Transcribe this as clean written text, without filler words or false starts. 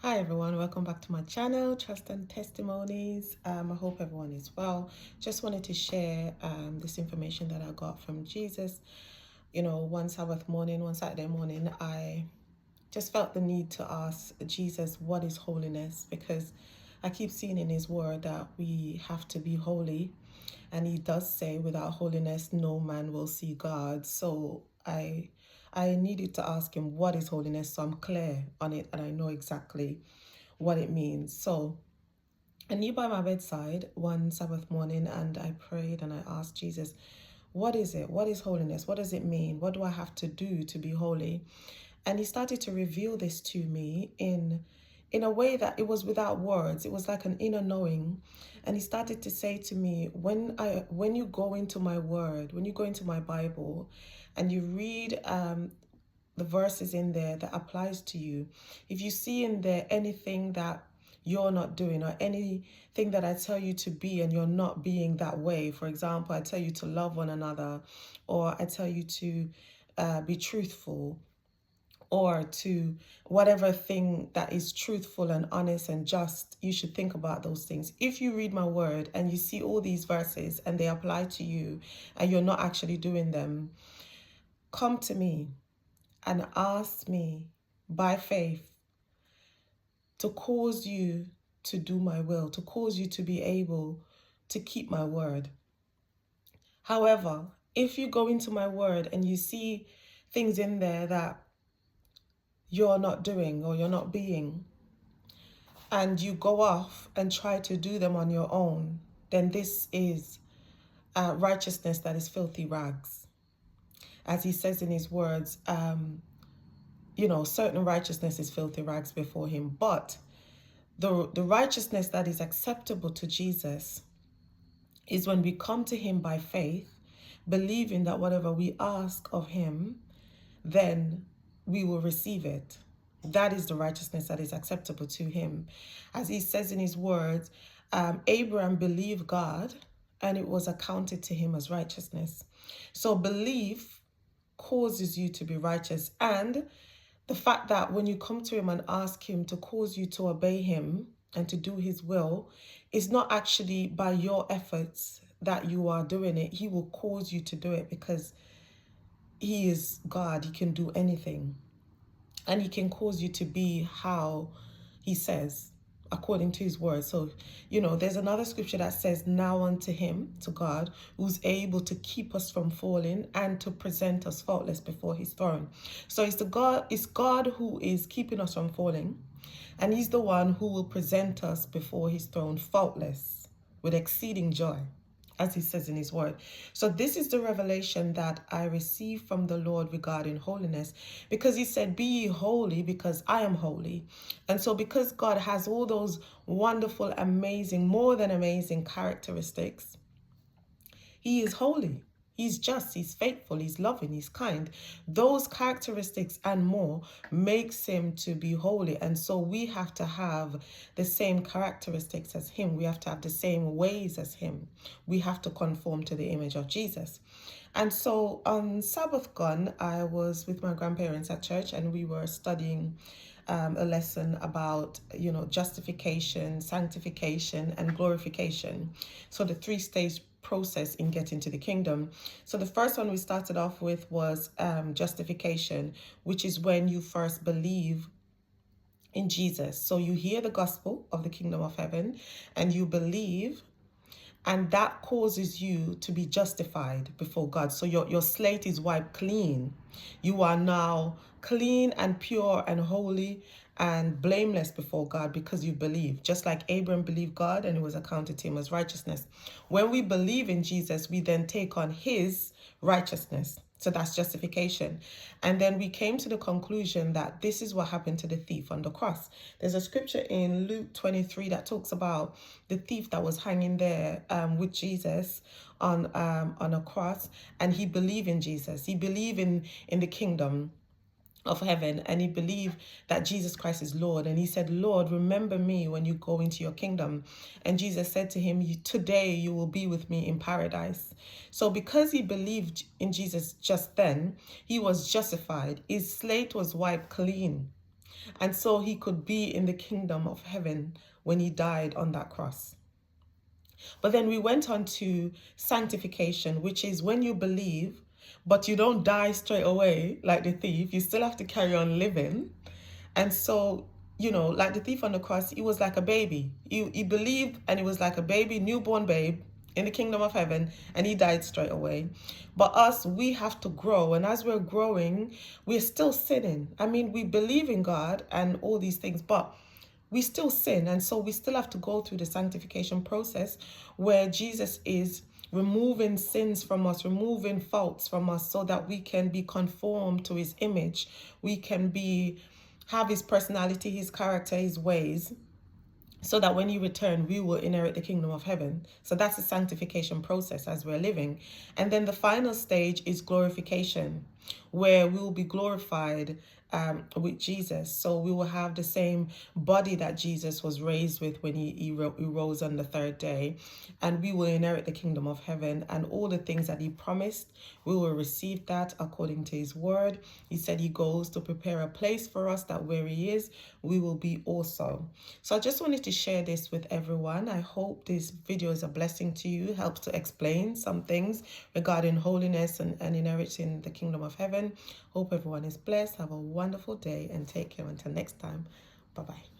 Hi everyone, welcome back to my channel, Trust and Testimonies. I hope everyone is well. Just wanted to share this information that I got from Jesus. One Sabbath morning, one Saturday morning, I just felt the need to ask Jesus, what is holiness? Because I keep seeing in his word that we have to be holy. And he does say, without holiness, no man will see God. So I needed to ask him, what is holiness? So I'm clear on it and I know exactly what it means. So I knew by my bedside one Sabbath morning and I prayed and I asked Jesus, what is it? What is holiness? What does it mean? What do I have to do to be holy? And he started to reveal this to me in a way that it was without words. It was like an inner knowing. And he started to say to me, when you go into my word, when you go into my Bible and you read the verses in there that applies to you, if you see in there anything that you're not doing or anything that I tell you to be and you're not being that way, for example, I tell you to love one another, or I tell you to be truthful, or to whatever thing that is truthful and honest and just, you should think about those things. If you read my word and you see all these verses and they apply to you and you're not actually doing them, come to me and ask me by faith to cause you to do my will, to cause you to be able to keep my word. However, if you go into my word and you see things in there that you're not doing or you're not being, and you go off and try to do them on your own, then this is righteousness that is filthy rags. As he says in his words, certain righteousness is filthy rags before him. But the righteousness that is acceptable to Jesus is when we come to him by faith, believing that whatever we ask of him, then we will receive it. That is the righteousness that is acceptable to him. As he says in his words, Abraham believed God and it was accounted to him as righteousness. So belief causes you to be righteous. And the fact that when you come to him and ask him to cause you to obey him and to do his will, is not actually by your efforts that you are doing it. He will cause you to do it because he is God. He can do anything. And he can cause you to be how he says, according to his word. So, there's another scripture that says, now unto him, to God, who's able to keep us from falling and to present us faultless before his throne. So it's God who is keeping us from falling. And he's the one who will present us before his throne faultless with exceeding joy, as he says in his word. So this is the revelation that I received from the Lord regarding holiness, because he said, be ye holy because I am holy. And so because God has all those wonderful, amazing, more than amazing characteristics, he is holy. He's just, he's faithful, he's loving, he's kind. Those characteristics and more makes him to be holy. And so we have to have the same characteristics as him. We have to have the same ways as him. We have to conform to the image of Jesus. And so on Sabbath gone, I was with my grandparents at church and we were studying a lesson about, justification, sanctification, and glorification. So the three-stage process in getting to the kingdom. So the first one we started off with was justification, which is when you first believe in Jesus. So you hear the gospel of the kingdom of heaven and you believe, and that causes you to be justified before God. So your slate is wiped clean. You are now clean and pure and holy and blameless before God because you believe. Just like Abraham believed God and it was accounted to him as righteousness. When we believe in Jesus, we then take on his righteousness. So that's justification. And then we came to the conclusion that this is what happened to the thief on the cross. There's a scripture in Luke 23 that talks about the thief that was hanging there with Jesus on a cross, and he believed in Jesus. He believed in the kingdom of heaven, and he believed that Jesus Christ is Lord. And he said, Lord, remember me when you go into your kingdom. And Jesus said to him, today you will be with me in paradise. So because he believed in Jesus just then, he was justified. His slate was wiped clean. And so he could be in the kingdom of heaven when he died on that cross. But then we went on to sanctification, which is when you believe, but you don't die straight away like the thief. You still have to carry on living. And so, like the thief on the cross, he was like a baby. He believed, and he was like a baby, newborn babe in the kingdom of heaven, and he died straight away. But us, we have to grow. And as we're growing, we're still sinning. I mean, we believe in God and all these things, but we still sin. And so we still have to go through the sanctification process where Jesus is removing sins from us, removing faults from us, so that we can be conformed to his image. We can have his personality, his character, his ways, so that when you return, we will inherit the kingdom of heaven. So that's the sanctification process as we're living. And then the final stage is glorification, where we will be glorified with Jesus. So we will have the same body that Jesus was raised with when he rose on the third day. And we will inherit the kingdom of heaven, and all the things that he promised, we will receive that according to his word. He said he goes to prepare a place for us, that where he is, we will be also. So I just wanted to share this with everyone. I hope this video is a blessing to you, helps to explain some things regarding holiness and inheriting the kingdom of heaven. Hope everyone is blessed. Have a wonderful day and take care until next time. Bye-bye.